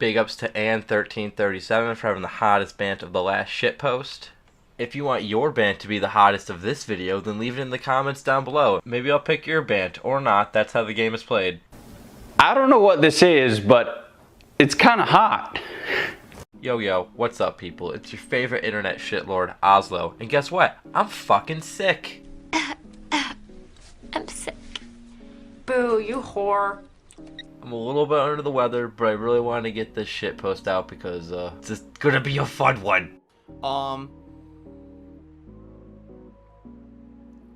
Big ups to Ann1337 for having the hottest band of the last shitpost. If you want your band to be the hottest of this video, then leave it in the comments down below. Maybe I'll pick your band, or not. That's how the game is played. I don't know what this is, but it's kind of hot. Yo, what's up, people? It's your favorite internet shitlord, Oslo. And guess what? I'm fucking sick. I'm sick. Boo, you whore. I'm a little bit under the weather, but I really wanted to get this shit post out because it's just gonna be a fun one.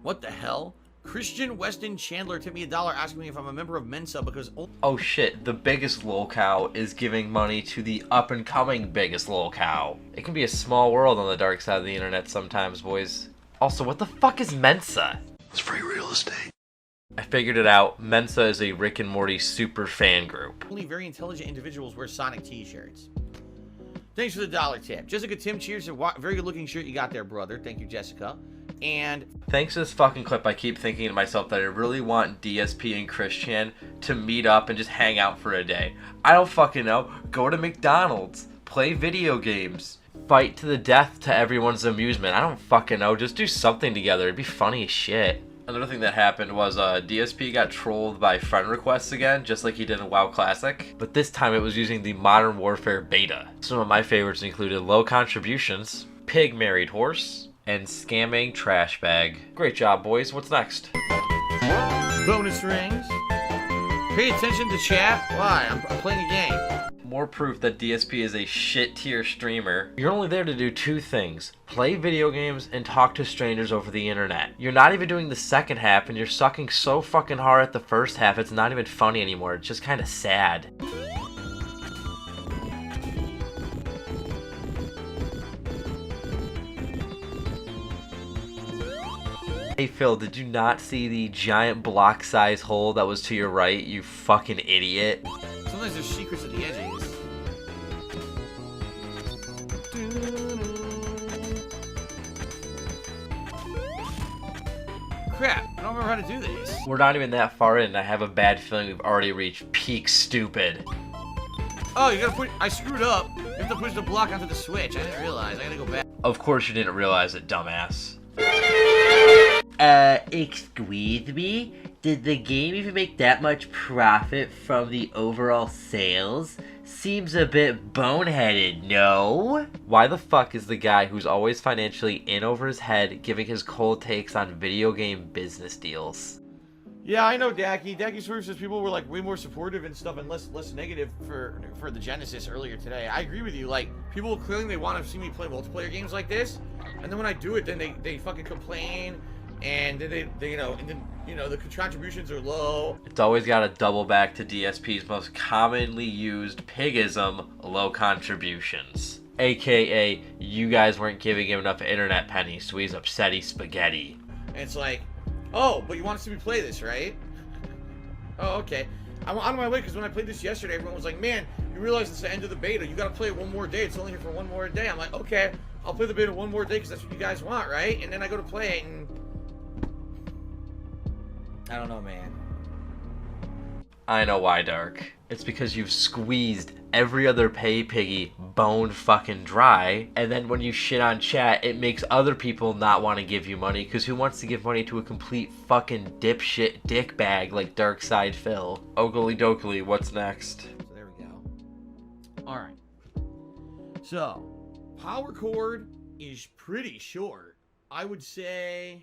What the hell? Christian Weston Chandler tipped me $1 asking me if I'm a member of Mensa because... Oh shit, the biggest lolcow is giving money to the up-and-coming biggest lolcow. It can be a small world on the dark side of the internet sometimes, boys. Also, what the fuck is Mensa? It's free real estate. I figured it out. Mensa is a Rick and Morty super fan group. Only very intelligent individuals wear Sonic t-shirts. Thanks for the $1 tip. Jessica Tim, cheers to a very good looking shirt you got there, brother. Thank you, Jessica. And thanks to this fucking clip, I keep thinking to myself that I really want DSP and Christian to meet up and just hang out for a day. I don't fucking know. Go to McDonald's. Play video games. Fight to the death to everyone's amusement. I don't fucking know. Just do something together. It'd be funny as shit. Another thing that happened was DSP got trolled by friend requests again, just like he did in WoW Classic. But this time it was using the Modern Warfare beta. Some of my favorites included low contributions, pig married horse, and scamming trash bag. Great job, boys. What's next? bonus rings. Pay attention to chat. Why? I'm playing a game. More proof that DSP is a shit tier streamer. You're only there to do two things: play video games and talk to strangers over the internet. You're not even doing the second half, and you're sucking so fucking hard at the first half it's not even funny anymore. It's just kind of sad. Hey Phil, did you not see the giant block size hole that was to your right, you fucking idiot? Sometimes there's secrets at the edges. Crap, I don't remember how to do this. We're not even that far in. I have a bad feeling we've already reached peak stupid. Oh, you gotta put... I screwed up. You have to push the block onto the switch. I didn't realize. I gotta go back. Of course you didn't realize it, dumbass. Excuse me? Did the game even make that much profit from the overall sales? Seems a bit boneheaded, no? Why the fuck is the guy who's always financially in over his head giving his cold takes on video game business deals? Yeah, I know Dacky. Dacky Swerve says people were like way more supportive and stuff and less negative for the Genesis earlier today. I agree with you. Like, people clearly they want to see me play multiplayer games like this, and then when I do it, then they fucking complain, and then they you know the contributions are low. It's always got to double back to DSP's most commonly used pigism: low contributions. AKA, you guys weren't giving him enough internet pennies, so he's upsetty spaghetti. And it's like, oh, but you want to see me play this, right? Oh, okay. I'm on my way, because when I played this yesterday, everyone was like, man, you realize it's the end of the beta. You got to play it one more day. It's only here for one more day. I'm like, okay, I'll play the beta one more day, because that's what you guys want, right? And then I go to play it, and... I don't know, man. I know why, Dark. It's because you've squeezed every other pay piggy bone fucking dry, and then when you shit on chat, it makes other people not want to give you money, because who wants to give money to a complete fucking dipshit dickbag like Darkside Phil? Oakley dokley, what's next? So there we go. Alright. So, power cord is pretty short. I would say...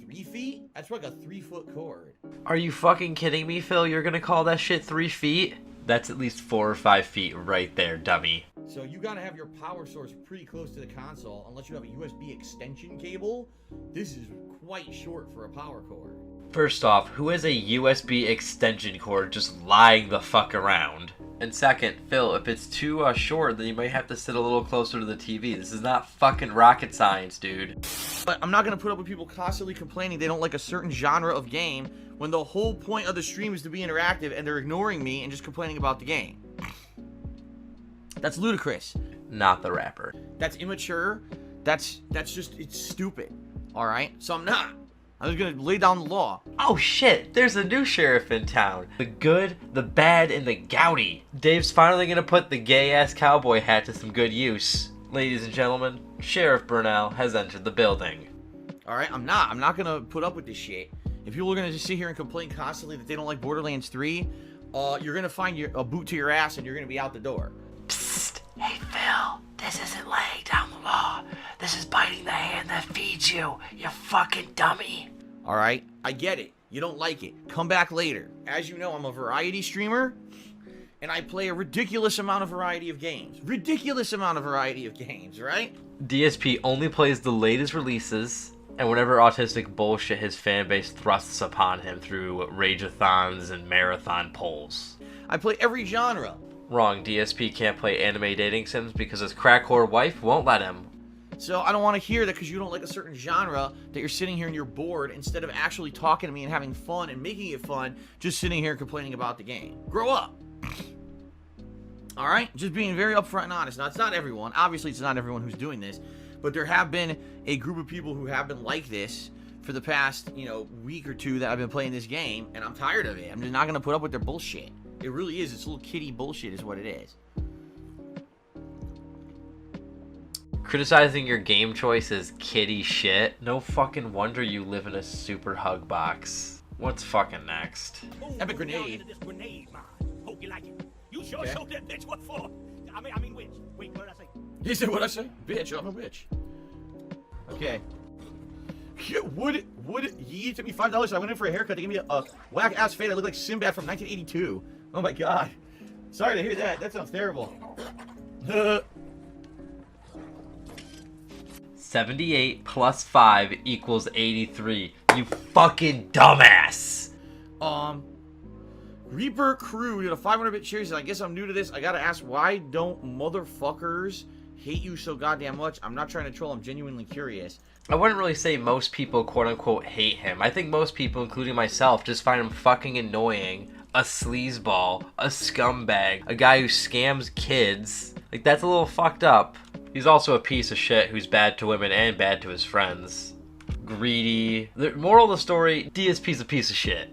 3 feet? That's like a 3-foot cord. Are you fucking kidding me, Phil? You're gonna call that shit 3 feet? That's at least 4 or 5 feet right there, dummy. So you gotta have your power source pretty close to the console, unless you have a USB extension cable. This is quite short for a power cord. First off, who has a USB extension cord just lying the fuck around? And second, Phil, if it's too short, then you might have to sit a little closer to the TV. This is not fucking rocket science, dude. But I'm not gonna put up with people constantly complaining they don't like a certain genre of game when the whole point of the stream is to be interactive and they're ignoring me and just complaining about the game. That's ludicrous. Not the rapper. That's immature. That's just, it's stupid. Alright? So I'm not. I was gonna lay down the law. Oh shit, there's a new sheriff in town. The good, the bad, and the gouty. Dave's finally gonna put the gay-ass cowboy hat to some good use. Ladies and gentlemen, Sheriff Burnell has entered the building. Alright, I'm not gonna put up with this shit. If people are gonna just sit here and complain constantly that they don't like Borderlands 3, you're gonna find a boot to your ass and you're gonna be out the door. Psst, hey Phil, this isn't laying down the law. This is biting the hand that feeds you, you fucking dummy. Alright, I get it. You don't like it. Come back later. As you know, I'm a variety streamer, and I play a ridiculous amount of variety of games. Ridiculous amount of variety of games, right? DSP only plays the latest releases, and whatever autistic bullshit his fanbase thrusts upon him through rageathons and marathon polls. I play every genre. Wrong, DSP can't play anime dating sims because his crack whore wife won't let him. So I don't want to hear that because you don't like a certain genre that you're sitting here and you're bored instead of actually talking to me and having fun and making it fun, just sitting here complaining about the game. Grow up. Alright? Just being very upfront and honest. Now, it's not everyone. Obviously, it's not everyone who's doing this. But there have been a group of people who have been like this for the past, week or two that I've been playing this game, and I'm tired of it. I'm just not going to put up with their bullshit. It really is. It's little kitty bullshit is what it is. Criticizing your game choice is kitty shit. No fucking wonder you live in a super hug box. What's fucking next? Epic grenade. Hope you like it. You sure Okay. showed that bitch what for. I mean, which? Wait, what did I say? He said, what'd I say? Bitch, I'm a bitch. Okay. Would ye took me $5 so I went in for a haircut. They gave me a whack-ass fade. I look like Sinbad from 1982. Oh my god. Sorry to hear that. That sounds terrible. 78 plus 5 equals 83. You fucking dumbass! Reaper Crew did a 500-bit series, and I guess I'm new to this. I gotta ask, why don't motherfuckers hate you so goddamn much? I'm not trying to troll. I'm genuinely curious. I wouldn't really say most people quote-unquote hate him. I think most people, including myself, just find him fucking annoying. A sleazeball, a scumbag, a guy who scams kids. Like, that's a little fucked up. He's also a piece of shit who's bad to women and bad to his friends. Greedy. The moral of the story, DSP's a piece of shit.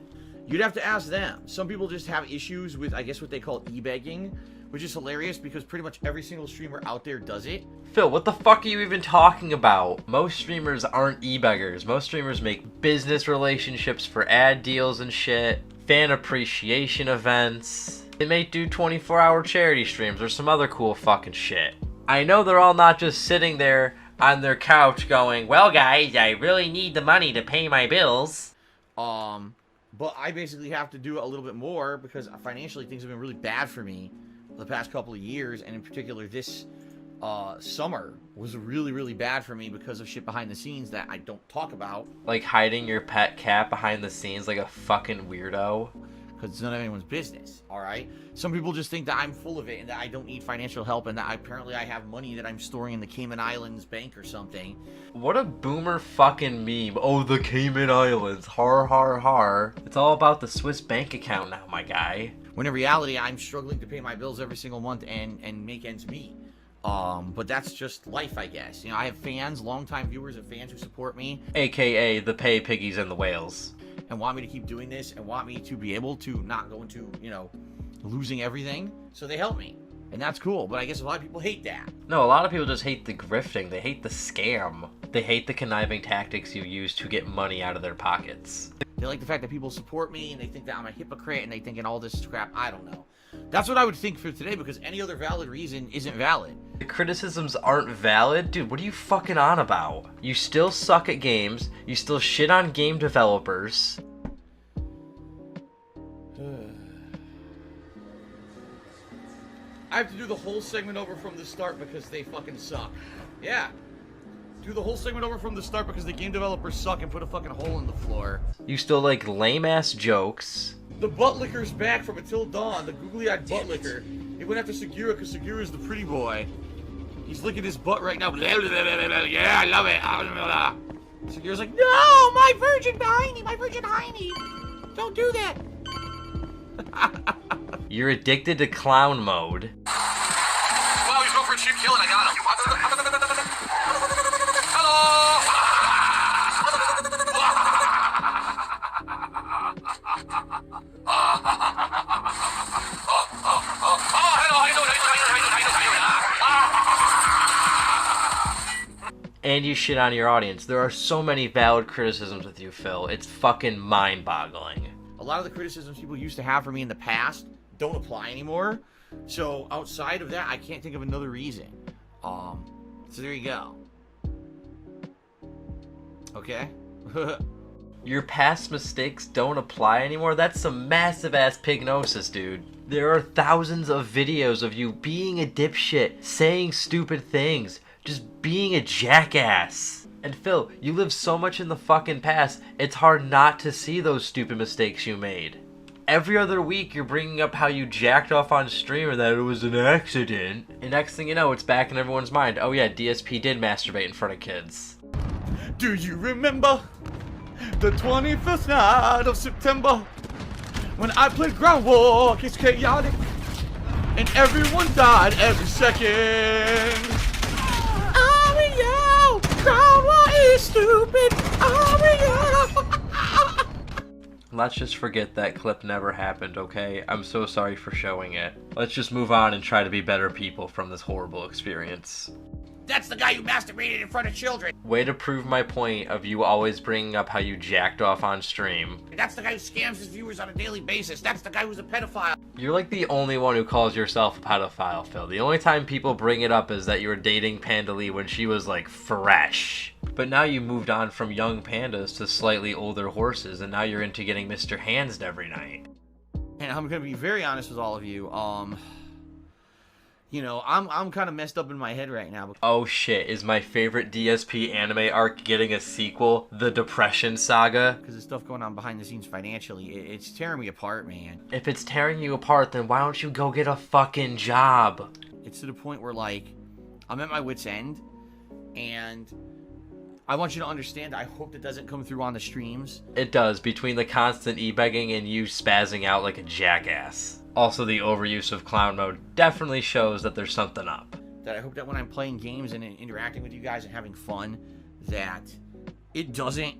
You'd have to ask them. Some people just have issues with, I guess, what they call e-begging, which is hilarious because pretty much every single streamer out there does it. Phil, what the fuck are you even talking about? Most streamers aren't e-beggars. Most streamers make business relationships for ad deals and shit, fan appreciation events. They may do 24-hour charity streams or some other cool fucking shit. I know they're all not just sitting there on their couch going, well guys, I really need the money to pay my bills. But I basically have to do a little bit more because financially things have been really bad for me the past couple of years, and in particular this summer was really, really bad for me because of shit behind the scenes that I don't talk about. Like hiding your pet cat behind the scenes like a fucking weirdo. Because it's none of anyone's business, alright? Some people just think that I'm full of it and that I don't need financial help and that apparently I have money that I'm storing in the Cayman Islands bank or something. What a boomer fucking meme. Oh, the Cayman Islands. Har har har. It's all about the Swiss bank account now, my guy. When in reality, I'm struggling to pay my bills every single month and make ends meet. But that's just life, I guess. I have fans, longtime viewers and fans who support me. AKA the pay piggies and the whales. And want me to keep doing this and want me to be able to not go into, losing everything. So they help me. And that's cool. But I guess a lot of people hate that. No, a lot of people just hate the grifting. They hate the scam. They hate the conniving tactics you use to get money out of their pockets. They like the fact that people support me and they think that I'm a hypocrite and they think all this crap. I don't know. That's what I would think for today because any other valid reason isn't valid. The criticisms aren't valid? Dude, what are you fucking on about? You still suck at games. You still shit on game developers. I have to do the whole segment over from the start because they fucking suck. Yeah. Do the whole segment over from the start because the game developers suck and put a fucking hole in the floor. You still like lame-ass jokes. The butt licker's back from Until Dawn, the googly-eyed butt licker. He went after Segura because Segura's the pretty boy. He's licking his butt right now. Yeah, I love it. Segura's like, no, my virgin hiney, my virgin hiney. Don't do that. You're addicted to clown mode. Wow, he's going for a cheap kill and I got him. Hello! And you shit on your audience. There are so many valid criticisms with you, Phil. It's fucking mind-boggling. A lot of the criticisms people used to have for me in the past don't apply anymore. So outside of that, I can't think of another reason. So there you go. Okay. Your past mistakes don't apply anymore? That's some massive-ass pignosis, dude. There are thousands of videos of you being a dipshit, saying stupid things, just being a jackass. And Phil, you live so much in the fucking past, it's hard not to see those stupid mistakes you made. Every other week, you're bringing up how you jacked off on stream and that it was an accident. And next thing you know, it's back in everyone's mind. Oh yeah, DSP did masturbate in front of kids. Do you remember the 21st night of September when I played Ground War? It's chaotic and everyone died every second. Oh, Ground War is stupid. Oh, Let's just forget that clip never happened, okay? I'm so sorry for showing it. Let's just move on and try to be better people from this horrible experience. That's the guy who masturbated in front of children. Way to prove my point of you always bringing up how you jacked off on stream. That's the guy who scams his viewers on a daily basis. That's the guy who's a pedophile. You're like the only one who calls yourself a pedophile, Phil. The only time people bring it up is that you were dating Panda Lee when she was like fresh. But now you moved on from young pandas to slightly older horses, and now you're into getting Mr. Handsed every night. And I'm gonna be very honest with all of you. You know, I'm kind of messed up in my head right now. Oh shit, is my favorite DSP anime arc getting a sequel? The Depression Saga? Because there's stuff going on behind the scenes financially. It's tearing me apart, man. If it's tearing you apart, then why don't you go get a fucking job? It's to the point where, like, I'm at my wit's end, and I want you to understand, I hope that doesn't come through on the streams. It does, between the constant e-begging and you spazzing out like a jackass. Also, the overuse of clown mode definitely shows that there's something up. That I hope that when I'm playing games and interacting with you guys and having fun, that it doesn't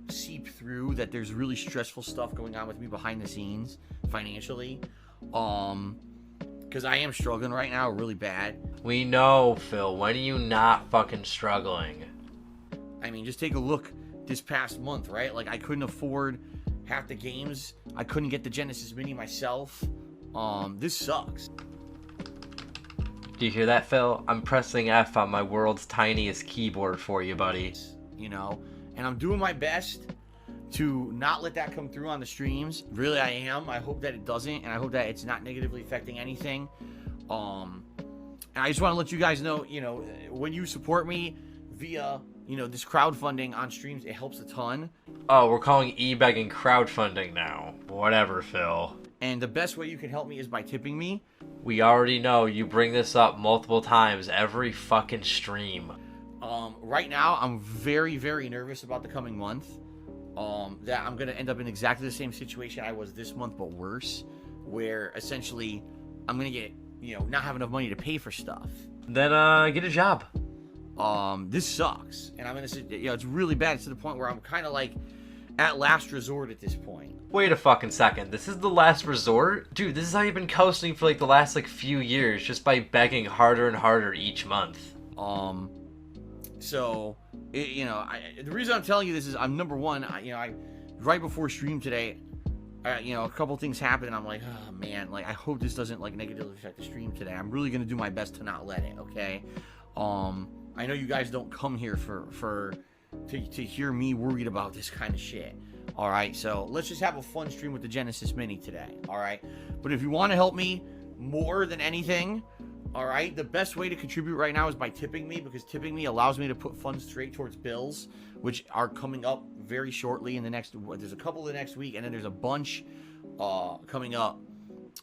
seep through that there's really stressful stuff going on with me behind the scenes financially. Because I am struggling right now really bad. We know, Phil. When are you not fucking struggling? I mean, just take a look this past month, right? Like, I couldn't afford half the games. I couldn't get the Genesis Mini myself. This sucks. Do you hear that, Phil? I'm pressing F on my world's tiniest keyboard for you, buddy. You know, and I'm doing my best to not let that come through on the streams. Really, I am. I hope that it doesn't, and I hope that it's not negatively affecting anything. And I just want to let you guys know, you know, when you support me via, you know, this crowdfunding on streams, it helps a ton. Oh, we're calling e-begging crowdfunding now. Whatever, Phil. And the best way you can help me is by tipping me. We already know you bring this up multiple times every fucking stream. Right now, I'm very, very nervous about the coming month. That I'm going to end up in exactly the same situation I was this month, but worse. Where, essentially, I'm going to get, you know, not have enough money to pay for stuff. Then, get a job. This sucks. And I'm in this, you know, it's really bad. It's to the point where I'm kind of like at last resort at this point. Wait a fucking second. This is the last resort? Dude, this is how you've been coasting for like the last like few years, just by begging harder and harder each month. So, you know, the reason I'm telling you this is I'm number one, right before stream today, you know, a couple things happened and I'm like, oh man, like I hope this doesn't like negatively affect the stream today. I'm really going to do my best to not let it, okay? I know you guys don't come here to hear me worried about this kind of shit. All right, so let's just have a fun stream with the Genesis Mini today. All right, but if you want to help me more than anything, all right, the best way to contribute right now is by tipping me, because tipping me allows me to put funds straight towards bills, which are coming up very shortly in the next. There's a couple the next week, and then there's a bunch coming up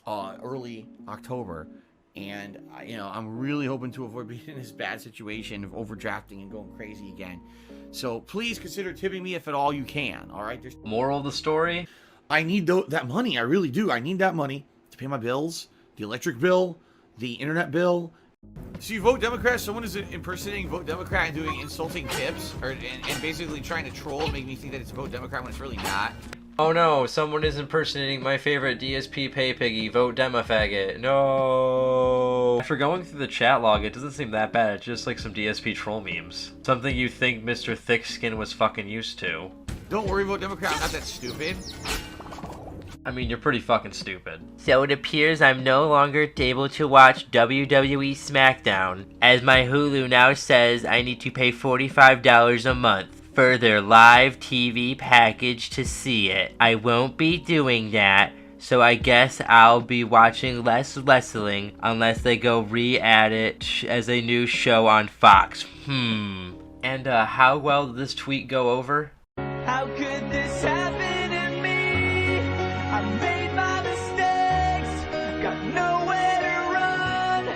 early October. And, you know, I'm really hoping to avoid being in this bad situation of overdrafting and going crazy again. So please consider tipping me if at all you can, all right? There's Moral of the story? I need that money. I really do. I need that money to pay my bills, the electric bill, the internet bill. So you vote Democrat, someone is impersonating Vote Democrat and doing insulting tips, and basically trying to troll and make me think that it's Vote Democrat when it's really not. Oh no, someone is impersonating my favorite DSP pay piggy. Vote Demofaggot. No. After going through the chat log, it doesn't seem that bad. It's just like some DSP troll memes. Something you think Mr. Thickskin was fucking used to. Don't worry about Democrat. I'm not that stupid. I mean, you're pretty fucking stupid. So it appears I'm no longer able to watch WWE SmackDown, as my Hulu now says I need to pay $45 a month for their live TV package to see it. I won't be doing that, so I guess I'll be watching less wrestling unless they go re-add it as a new show on Fox. And how well did this tweet go over? How could this happen to me? I made my mistakes, got nowhere to run.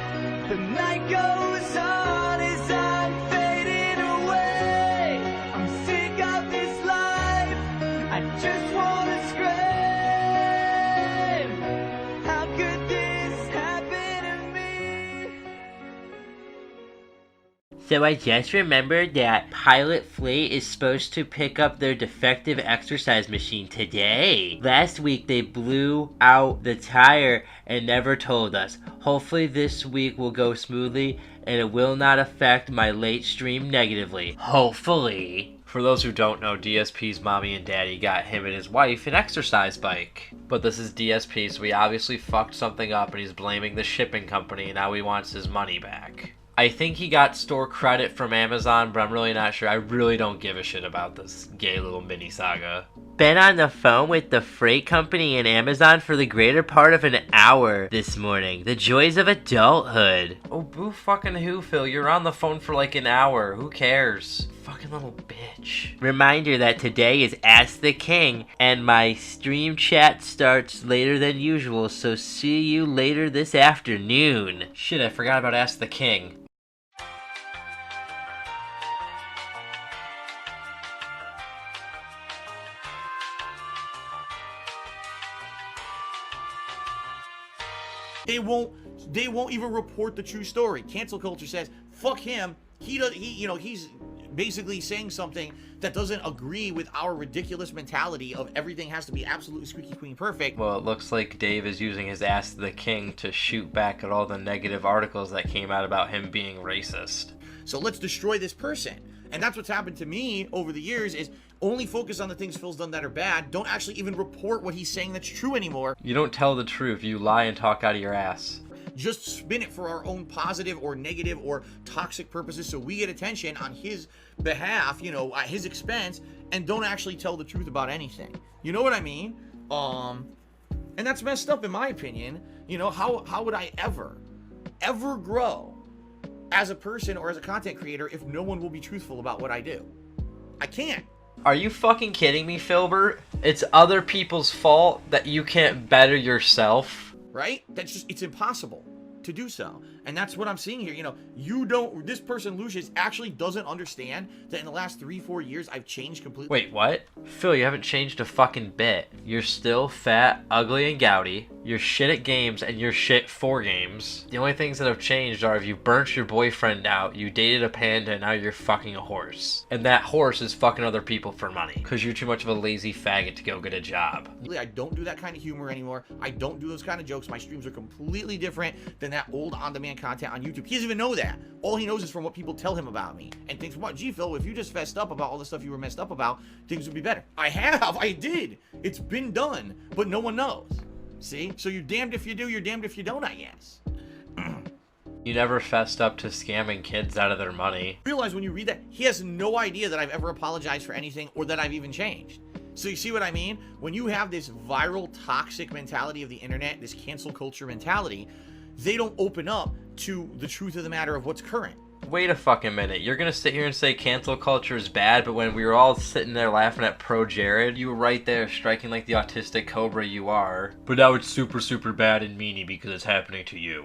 The night goes on as I'm fading away. I'm sick of this life, I just wanna scream. How could this happen to me? So I just remembered that Pilot Fleet is supposed to pick up their defective exercise machine today. Last week they blew out the tire and never told us. Hopefully this week will go smoothly and it will not affect my late stream negatively. Hopefully. For those who don't know, DSP's mommy and daddy got him and his wife an exercise bike. But this is DSP, so he obviously fucked something up and he's blaming the shipping company and now he wants his money back. I think he got store credit from Amazon, but I'm really not sure. I really don't give a shit about this gay little mini saga. Been on the phone with the freight company and Amazon for the greater part of an hour this morning. The joys of adulthood. Oh, boo fucking who, Phil? You're on the phone for like an hour. Who cares? Fucking little bitch. Reminder that today is Ask the King, and my stream chat starts later than usual, so see you later this afternoon. Shit, I forgot about Ask the King. They won't even report the true story. Cancel culture says, fuck him. He's basically saying something that doesn't agree with our ridiculous mentality of everything has to be absolutely squeaky clean perfect. Well, it looks like Dave is using his Ask the King to shoot back at all the negative articles that came out about him being racist. So let's destroy this person. And that's what's happened to me over the years is only focus on the things Phil's done that are bad. Don't actually even report what he's saying that's true anymore. You don't tell the truth. You lie and talk out of your ass. Just spin it for our own positive or negative or toxic purposes so we get attention on his behalf, at his expense, and don't actually tell the truth about anything. You know what I mean? And that's messed up in my opinion. How would I ever grow as a person or as a content creator if no one will be truthful about what I do? I can't. Are you fucking kidding me, Filbert? It's other people's fault that you can't better yourself. Right? It's impossible to do so. And that's what I'm seeing here. This person, Lucius, actually doesn't understand that in the last 3-4 years, I've changed completely. Wait, what? Phil, you haven't changed a fucking bit. You're still fat, ugly, and gouty. You're shit at games, and you're shit for games. The only things that have changed are if you burnt your boyfriend out, you dated a panda, and now you're fucking a horse. And that horse is fucking other people for money. Because you're too much of a lazy faggot to go get a job. I don't do that kind of humor anymore. I don't do those kind of jokes. My streams are completely different than that old on-demand content on YouTube. He doesn't even know that. All he knows is from what people tell him about me. And thinks, what, gee, Phil, if you just fessed up about all the stuff you were messed up about, things would be better. I did. It's been done, but no one knows. See? So you're damned if you do, you're damned if you don't, I guess. You never fessed up to scamming kids out of their money. Realize when you read that, he has no idea that I've ever apologized for anything or that I've even changed. So you see what I mean? When you have this viral, toxic mentality of the internet, this cancel culture mentality, they don't open up to the truth of the matter of what's current. Wait a fucking minute. You're gonna sit here and say cancel culture is bad, but when we were all sitting there laughing at Pro Jared, you were right there striking like the autistic cobra you are. But now it's super, super bad and meanie because it's happening to you.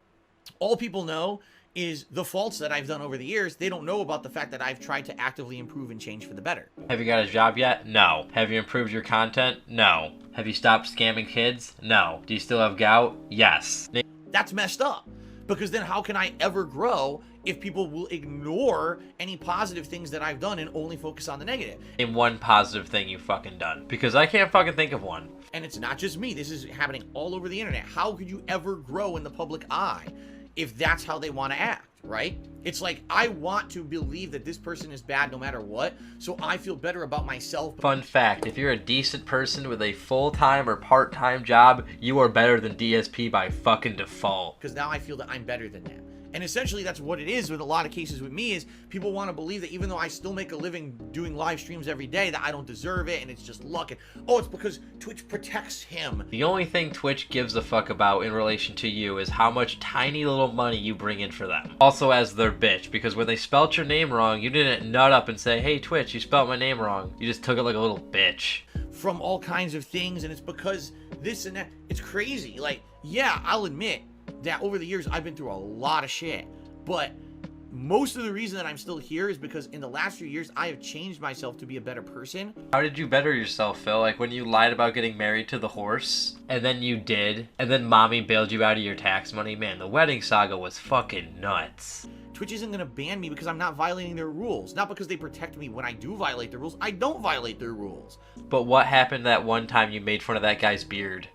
All people know is the faults that I've done over the years. They don't know about the fact that I've tried to actively improve and change for the better. Have you got a job yet? No. Have you improved your content? No. Have you stopped scamming kids? No. Do you still have gout? Yes. That's messed up. Because then how can I ever grow if people will ignore any positive things that I've done and only focus on the negative. Name one positive thing you fucking done, because I can't fucking think of one. And it's not just me. This is happening all over the internet. How could you ever grow in the public eye if that's how they want to act, right? It's like, I want to believe that this person is bad no matter what, so I feel better about myself. Fun fact, if you're a decent person with a full-time or part-time job, you are better than DSP by fucking default. Because now I feel that I'm better than them. And essentially that's what it is with a lot of cases with me, is people want to believe that even though I still make a living doing live streams every day, that I don't deserve it and it's just luck. And, oh, it's because Twitch protects him. The only thing Twitch gives a fuck about in relation to you is how much tiny little money you bring in for them. Also as their bitch, because when they spelt your name wrong, you didn't nut up and say, hey Twitch, you spelt my name wrong. You just took it like a little bitch. From all kinds of things, and it's because this and that. It's crazy. Like, yeah, I'll admit that over the years I've been through a lot of shit, but most of the reason that I'm still here is because in the last few years I have changed myself to be a better person. How did you better yourself, Phil? Like when you lied about getting married to the horse, and then you did, and then mommy bailed you out of your tax money? Man, the wedding saga was fucking nuts. Twitch isn't going to ban me because I'm not violating their rules. Not because they protect me when I do violate their rules. I don't violate their rules. But what happened that one time you made fun of that guy's beard?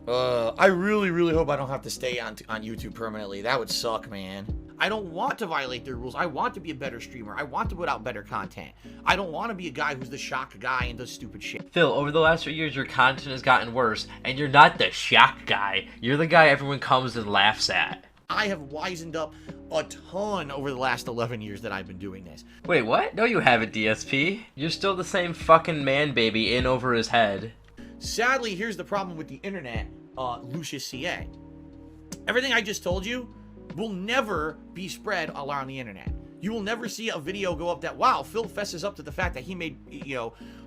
I really, really hope I don't have to stay on YouTube permanently. That would suck, man. I don't want to violate their rules. I want to be a better streamer. I want to put out better content. I don't want to be a guy who's the shock guy and does stupid shit. Phil, over the last few years, your content has gotten worse, and you're not the shock guy. You're the guy everyone comes and laughs at. I have wisened up a ton over the last 11 years that I've been doing this. Wait, what? No, you haven't, DSP. You're still the same fucking man baby in over his head. Sadly, here's the problem with the internet, Lucius CA. Everything I just told you will never be spread around the internet. You will never see a video go up that, wow, Phil fesses up to the fact that he made,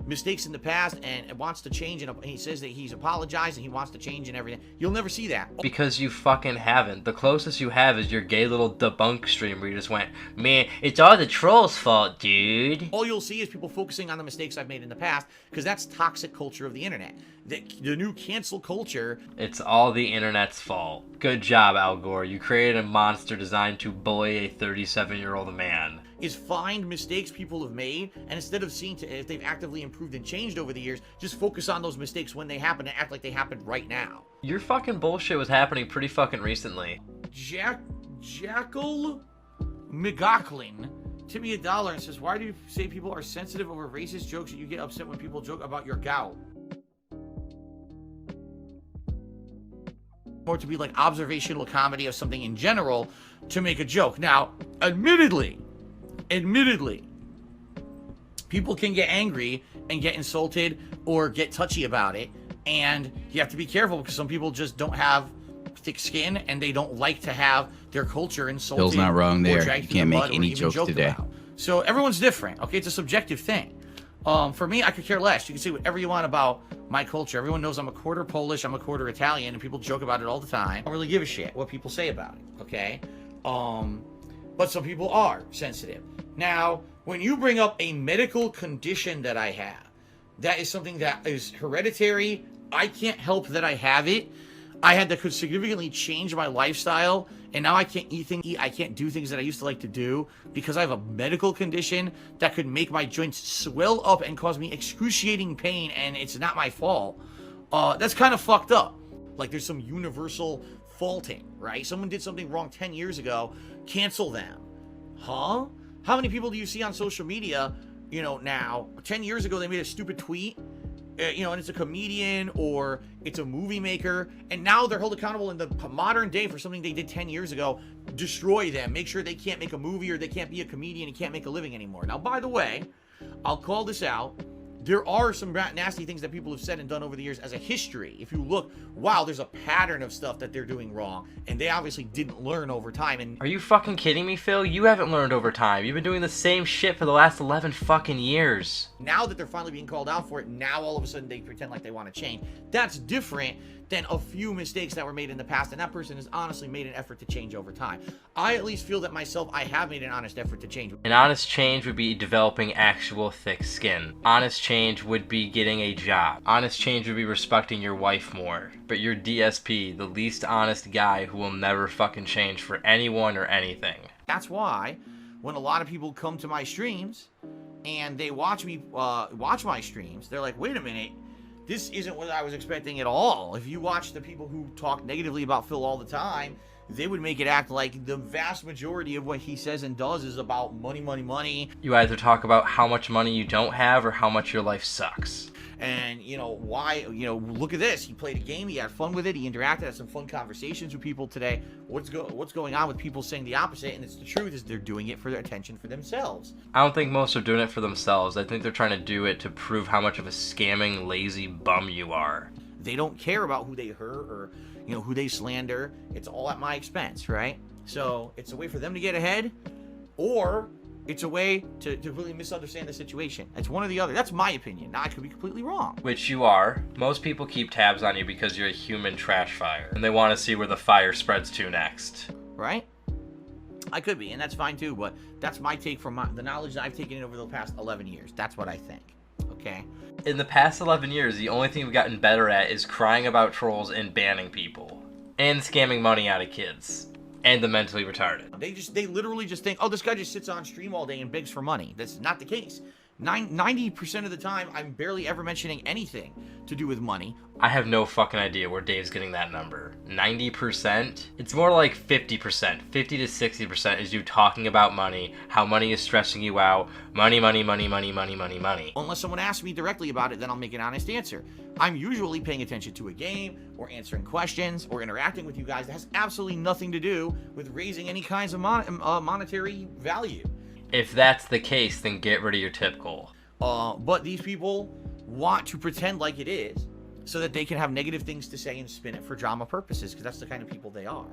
mistakes in the past and wants to change, and he says that he's apologized and he wants to change and everything. You'll never see that. Because you fucking haven't. The closest you have is your gay little debunk stream where you just went, man, it's all the trolls' fault, dude. All you'll see is people focusing on the mistakes I've made in the past, because that's toxic culture of the internet. The new cancel culture. It's all the internet's fault. Good job, Al Gore. You created a monster designed to bully a 37-year-old man. Is find mistakes people have made, and instead of seeing if they've actively improved and changed over the years, just focus on those mistakes when they happen and act like they happened right now. Your fucking bullshit was happening pretty fucking recently. Jackal McGocklin tipped me $1 and says, why do you say people are sensitive over racist jokes and you get upset when people joke about your gout? Or to be like observational comedy of something in general to make a joke. Now, admittedly, people can get angry and get insulted or get touchy about it, and you have to be careful because some people just don't have thick skin and they don't like to have their culture insulted. Bill's not wrong there. You can't make any any jokes today. About. So everyone's different, okay? It's a subjective thing. For me, I could care less. You can say whatever you want about my culture. Everyone knows I'm a quarter Polish, I'm a quarter Italian, and people joke about it all the time. I don't really give a shit what people say about it, okay? But some people are sensitive. Now, when you bring up a medical condition that I have, that is something that is hereditary. I can't help that I have it. I had to significantly change my lifestyle, and now I can't I can't do things that I used to like to do because I have a medical condition that could make my joints swell up and cause me excruciating pain, and it's not my fault. That's kind of fucked up. Like there's some universal faulting, right? Someone did something wrong 10 years ago, cancel them. Huh? How many people do you see on social media, now? 10 years ago they made a stupid tweet, and it's a comedian or it's a movie maker, and now they're held accountable in the modern day for something they did 10 years ago. Destroy them. Make sure they can't make a movie or they can't be a comedian and can't make a living anymore. Now, by the way, I'll call this out. There are some nasty things that people have said and done over the years as a history. If you look, wow, there's a pattern of stuff that they're doing wrong, and they obviously didn't learn over time. And are you fucking kidding me, Phil? You haven't learned over time. You've been doing the same shit for the last 11 fucking years. Now that they're finally being called out for it, now all of a sudden they pretend like they want to change. That's different than a few mistakes that were made in the past, and that person has honestly made an effort to change over time. I at least feel that myself, I have made an honest effort to change. An honest change would be developing actual thick skin. Honest change would be getting a job. Honest change would be respecting your wife more. But you're DSP, the least honest guy who will never fucking change for anyone or anything. That's why when a lot of people come to my streams and they watch me watch my streams, they're like, wait a minute, this isn't what I was expecting at all. If you watch the people who talk negatively about Phil all the time, they would make it act like the vast majority of what he says and does is about money, money, money. You either talk about how much money you don't have or how much your life sucks. And, you know, why, you know, look at this. He played a game. He had fun with it. He interacted, had some fun conversations with people today. What's going on with people saying the opposite? And it's the truth is they're doing it for their attention for themselves. I don't think most are doing it for themselves. I think they're trying to do it to prove how much of a scamming, lazy bum you are. They don't care about who they hurt or, you know, who they slander. It's all at my expense, right? So it's a way for them to get ahead, or it's a way to really misunderstand the situation. It's one or the other. That's my opinion. Now, I could be completely wrong. Which you are. Most people keep tabs on you because you're a human trash fire, and they want to see where the fire spreads to next. Right? I could be, and that's fine too, but that's my take from the knowledge that I've taken in over the past 11 years. That's what I think. Okay? In the past 11 years, the only thing we've gotten better at is crying about trolls and banning people. And scamming money out of kids. And the mentally retarded. They literally just think, oh, this guy just sits on stream all day and begs for money. That's not the case. 90% of the time, I'm barely ever mentioning anything to do with money. I have no fucking idea where Dave's getting that number. 90%? It's more like 50%. 50 to 60% is you talking about money, how money is stressing you out. Money, money, money, money, money, money, money. Unless someone asks me directly about it, then I'll make an honest answer. I'm usually paying attention to a game, or answering questions, or interacting with you guys that has absolutely nothing to do with raising any kinds of monetary value. If that's the case, then get rid of your tip goal. But these people want to pretend like it is so that they can have negative things to say and spin it for drama purposes, because that's the kind of people they are.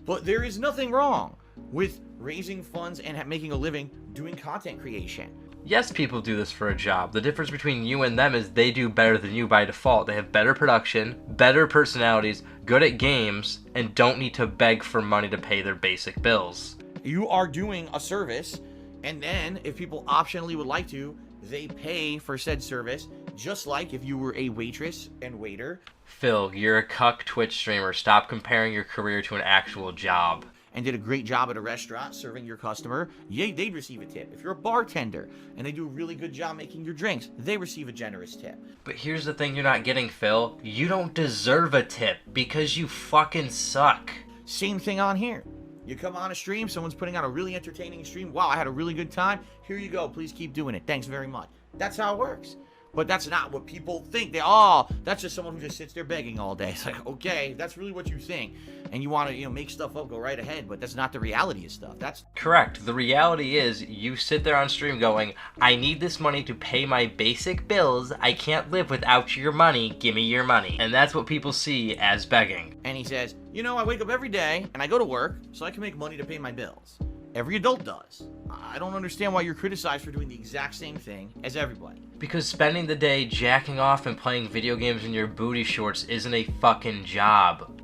But there is nothing wrong with raising funds and making a living doing content creation. Yes, people do this for a job. The difference between you and them is they do better than you by default. They have better production, better personalities, good at games, and don't need to beg for money to pay their basic bills. You are doing a service, and then if people optionally would like to, they pay for said service, just like if you were a waitress and waiter. Phil, you're a cuck Twitch streamer. Stop comparing your career to an actual job. And did a great job at a restaurant serving your customer, they'd receive a tip. If you're a bartender and they do a really good job making your drinks, they receive a generous tip. But here's the thing you're not getting, Phil. You don't deserve a tip because you fucking suck. Same thing on here. You come on a stream, someone's putting on a really entertaining stream. Wow, I had a really good time. Here you go. Please keep doing it. Thanks very much. That's how it works. But that's not what people think. That's just someone who just sits there begging all day. It's like, okay, that's really what you think. And you want to, make stuff up, go right ahead. But that's not the reality of stuff. That's correct. The reality is you sit there on stream going, I need this money to pay my basic bills. I can't live without your money. Give me your money. And that's what people see as begging. And he says, I wake up every day and I go to work so I can make money to pay my bills. Every adult does. I don't understand why you're criticized for doing the exact same thing as everybody. Because spending the day jacking off and playing video games in your booty shorts isn't a fucking job.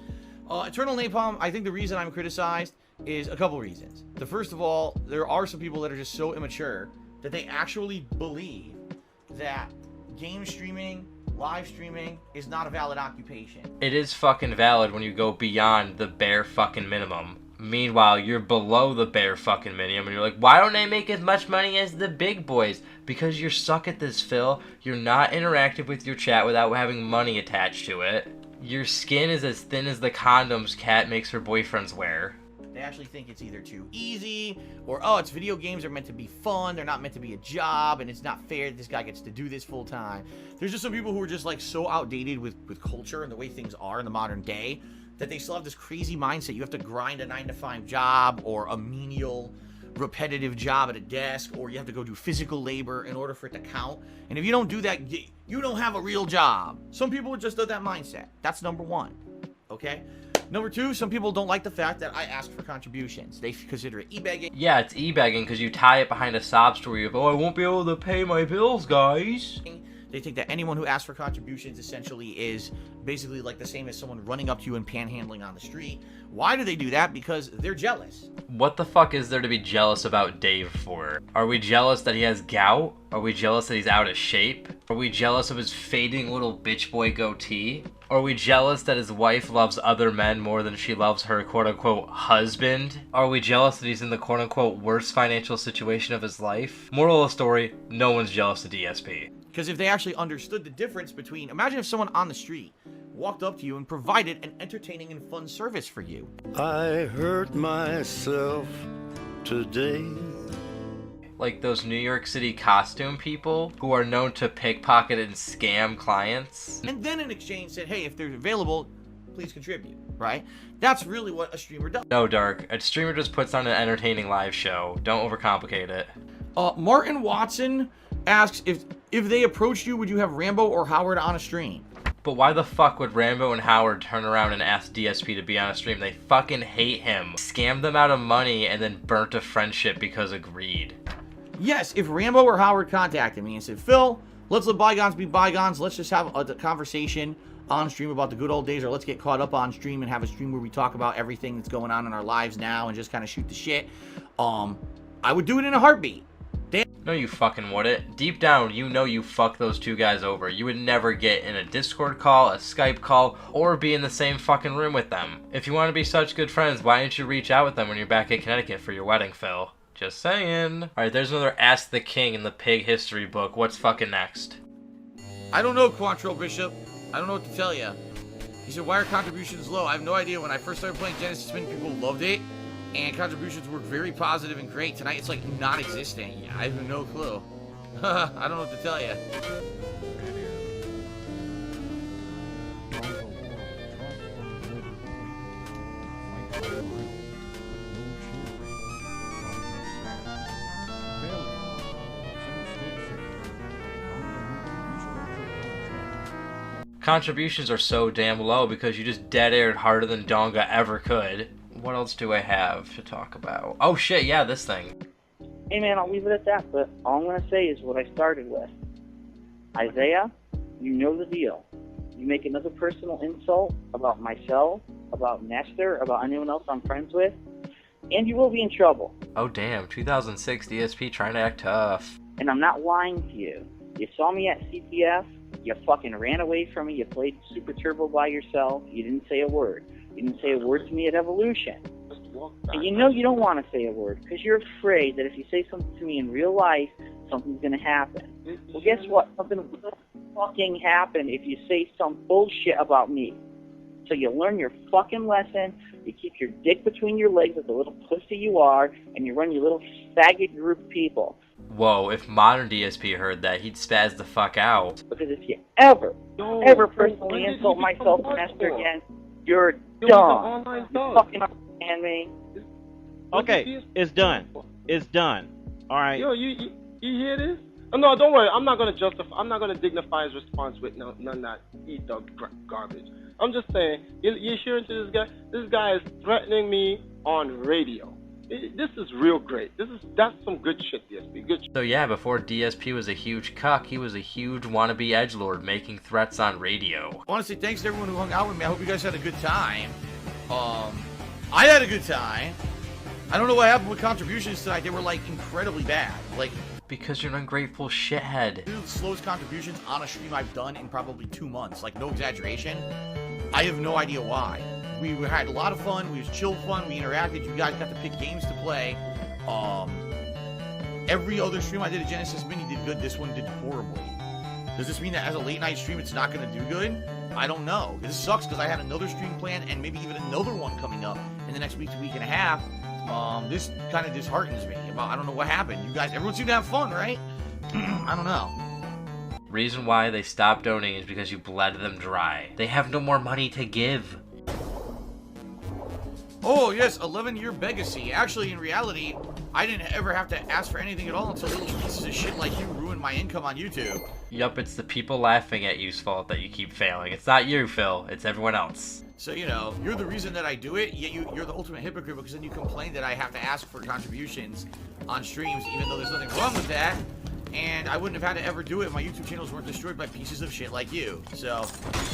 Eternal Napalm, I think the reason I'm criticized is a couple reasons. The first of all, there are some people that are just so immature that they actually believe that game streaming, live streaming is not a valid occupation. It is fucking valid when you go beyond the bare fucking minimum. Meanwhile, you're below the bare fucking minimum, and you're like, why don't I make as much money as the big boys? Because you're suck at this, Phil. You're not interactive with your chat without having money attached to it. Your skin is as thin as the condoms Kat makes her boyfriends wear. They actually think it's either too easy, or, it's video games are meant to be fun, they're not meant to be a job, and it's not fair that this guy gets to do this full time. There's just some people who are just, so outdated with culture and the way things are in the modern day, that they still have this crazy mindset. You have to grind a 9-to-5 job or a menial, repetitive job at a desk, or you have to go do physical labor in order for it to count. And if you don't do that, you don't have a real job. Some people just have that mindset. That's number one. Okay? Number two, some people don't like the fact that I ask for contributions. They consider it e-begging. Yeah, it's e-begging because you tie it behind a sob story of, I won't be able to pay my bills, guys. They think that anyone who asks for contributions essentially is basically like the same as someone running up to you and panhandling on the street. Why do they do that? Because they're jealous. What the fuck is there to be jealous about Dave for? Are we jealous that he has gout? Are we jealous that he's out of shape? Are we jealous of his fading little bitch boy goatee? Are we jealous that his wife loves other men more than she loves her quote-unquote husband? Are we jealous that he's in the quote-unquote worst financial situation of his life? Moral of the story, no one's jealous of DSP. Because if they actually understood the difference between, imagine if someone on the street walked up to you and provided an entertaining and fun service for you. I hurt myself today. Like those New York City costume people who are known to pickpocket and scam clients. And then in exchange said, hey, if they're available, please contribute, right? That's really what a streamer does. No, Dark. A streamer just puts on an entertaining live show. Don't overcomplicate it. Martin Watson asks, if they approached you, would you have Rambo or Howard on a stream? But why the fuck would Rambo and Howard turn around and ask DSP to be on a stream? They fucking hate him. Scammed them out of money and then burnt a friendship because of greed. Yes, if Rambo or Howard contacted me and said, Phil, let's let bygones be bygones. Let's just have a conversation on stream about the good old days, or let's get caught up on stream and have a stream where we talk about everything that's going on in our lives now and just kind of shoot the shit. I would do it in a heartbeat. No, you fucking wouldn't. Deep down, you know you fucked those two guys over. You would never get in a Discord call, a Skype call, or be in the same fucking room with them. If you want to be such good friends, why didn't you reach out with them when you're back in Connecticut for your wedding, Phil? Just saying. Alright, there's another Ask the King in the pig history book. What's fucking next? I don't know, Quantrill Bishop. I don't know what to tell you. He said, why are contributions low? I have no idea. When I first started playing Genesis, many people loved it, and contributions were very positive and great. Tonight, it's like non-existent. Yeah, I have no clue. I don't know what to tell you. Contributions are so damn low because you just dead aired harder than Donga ever could. What else do I have to talk about? Oh shit, yeah, this thing. Hey man, I'll leave it at that, but all I'm going to say is what I started with. Isaiah, you know the deal. You make another personal insult about myself, about Nestor, about anyone else I'm friends with, and you will be in trouble. Oh damn, 2006 DSP trying to act tough. And I'm not lying to you. You saw me at CTF, you fucking ran away from me, you played Super Turbo by yourself, you didn't say a word. You didn't say a word to me at Evolution. And you know you don't want to say a word because you're afraid that if you say something to me in real life, something's going to happen. Well, guess what? Something will fucking happen if you say some bullshit about me. So you learn your fucking lesson, you keep your dick between your legs like the little pussy you are, and you run your little faggot group of people. Whoa, if modern DSP heard that, he'd spaz the fuck out. Because if you ever personally insult myself and Esther again, you're dumb. You fucking understand me? Okay, it's done. It's done. All right. Yo, you hear this? Oh, no, don't worry. I'm not gonna dignify his response with none of that eat dog garbage. I'm just saying, you're hearing to this guy. This guy is threatening me on radio. This is real great. That's some good shit, DSP. Good shit. So yeah, before DSP was a huge cuck, he was a huge wannabe edgelord making threats on radio. I want to say thanks to everyone who hung out with me. I hope you guys had a good time. I had a good time. I don't know what happened with contributions tonight. They were like incredibly bad. Like, because you're an ungrateful shithead. This is the slowest contributions on a stream I've done in probably 2 months. Like, no exaggeration. I have no idea why. We had a lot of fun. We was chill fun. We interacted. You guys got to pick games to play. Every other stream I did at Genesis Mini did good. This one did horribly. Does this mean that as a late night stream it's not going to do good? I don't know. This sucks because I had another stream planned and maybe even another one coming up in the next week to week and a half. This kind of disheartens me. I don't know what happened. You guys, everyone seemed to have fun, right? I don't know. Reason why they stopped donating is because you bled them dry. They have no more money to give. Oh, yes, 11-year legacy. Actually, in reality, I didn't ever have to ask for anything at all until little pieces of shit like you ruined my income on YouTube. Yup, it's the people laughing at you's fault that you keep failing. It's not you, Phil. It's everyone else. So, you know, you're the reason that I do it, yet you're the ultimate hypocrite because then you complain that I have to ask for contributions on streams, even though there's nothing wrong with that. and I wouldn't have had to ever do it if my YouTube channels weren't destroyed by pieces of shit like you. So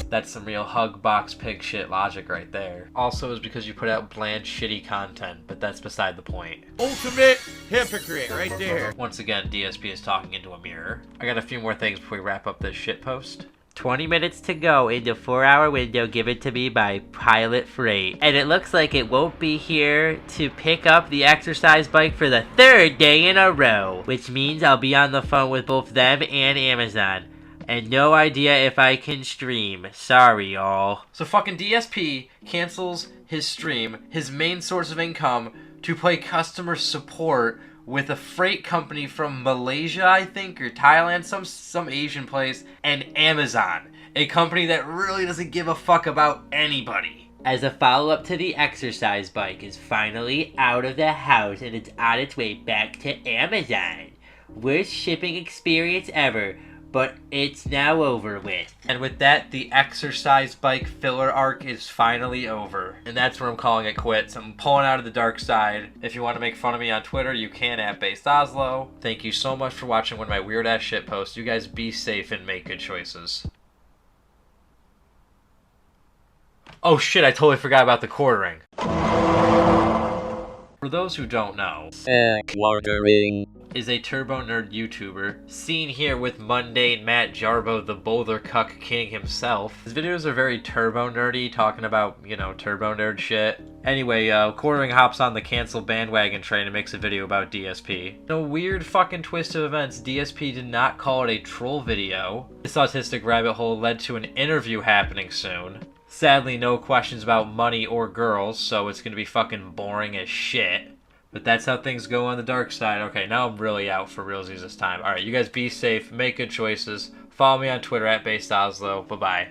that's some real hug box pig shit logic right there. Also is because you put out bland shitty content, but that's beside the point. Ultimate hypocrite right there. Once again, DSP is talking into a mirror. I got a few more things before we wrap up this shit post. 20 minutes to go in the 4-hour window given to me by Pilot Freight. And it looks like it won't be here to pick up the exercise bike for the 3rd day in a row. Which means I'll be on the phone with both them and Amazon. And no idea if I can stream. Sorry, y'all. So fucking DSP cancels his stream, his main source of income, to play customer support with a freight company from Malaysia, I think, or Thailand, some Asian place, and Amazon, a company that really doesn't give a fuck about anybody. As a follow-up to the exercise bike is finally out of the house and it's on its way back to Amazon. Worst shipping experience ever, but it's now over with. And with that, the exercise bike filler arc is finally over. And that's where I'm calling it quits. I'm pulling out of the dark side. If you want to make fun of me on Twitter, you can at BasedOslo. Thank you so much for watching one of my weird ass shit posts. You guys be safe and make good choices. Oh shit, I totally forgot about the quartering. For those who don't know, quartering is a Turbo Nerd YouTuber, seen here with mundane Matt Jarbo, the Boulder Cuck King himself. His videos are very Turbo Nerdy, talking about, you know, Turbo Nerd shit. Anyway, Quartering hops on the cancel bandwagon train and makes a video about DSP. In a weird fucking twist of events, DSP did not call it a troll video. This autistic rabbit hole led to an interview happening soon. Sadly, no questions about money or girls, so it's gonna be fucking boring as shit. But that's how things go on the dark side. Okay, now I'm really out for realsies this time. Alright, you guys be safe, make good choices. Follow me on Twitter at BasedOslo. Bye-bye.